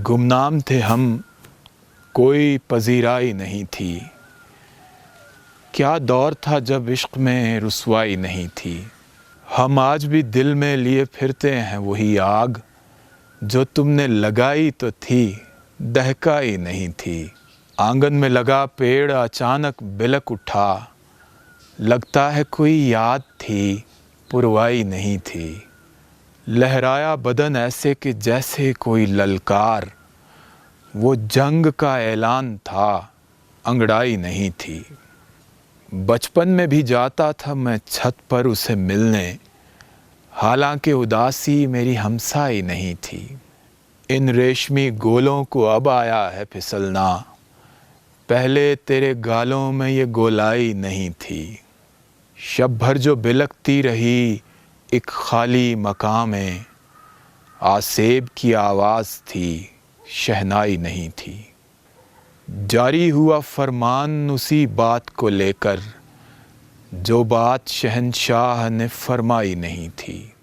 गुमनाम थे हम, कोई पजीराई नहीं थी। क्या दौर था जब इश्क में रुसवाई नहीं थी। हम आज भी दिल में लिए फिरते हैं वही आग, जो तुमने लगाई तो थी, दहकाई नहीं थी। आंगन में लगा पेड़ अचानक बिलक उठा, लगता है कोई याद थी, पुरवाई नहीं थी। लहराया बदन ऐसे कि जैसे कोई ललकार, वो जंग का ऐलान था, अंगड़ाई नहीं थी। बचपन में भी जाता था मैं छत पर उसे मिलने, हालांकि उदासी मेरी हमसाई नहीं थी। इन रेशमी गोलों को अब आया है फिसलना, पहले तेरे गालों में ये गोलाई नहीं थी। शब भर जो बिलकती रही एक खाली मकाम में, आसेब की आवाज़ थी, शहनाई नहीं थी। जारी हुआ फरमान उसी बात को लेकर, जो बात शहंशाह ने फरमाई नहीं थी।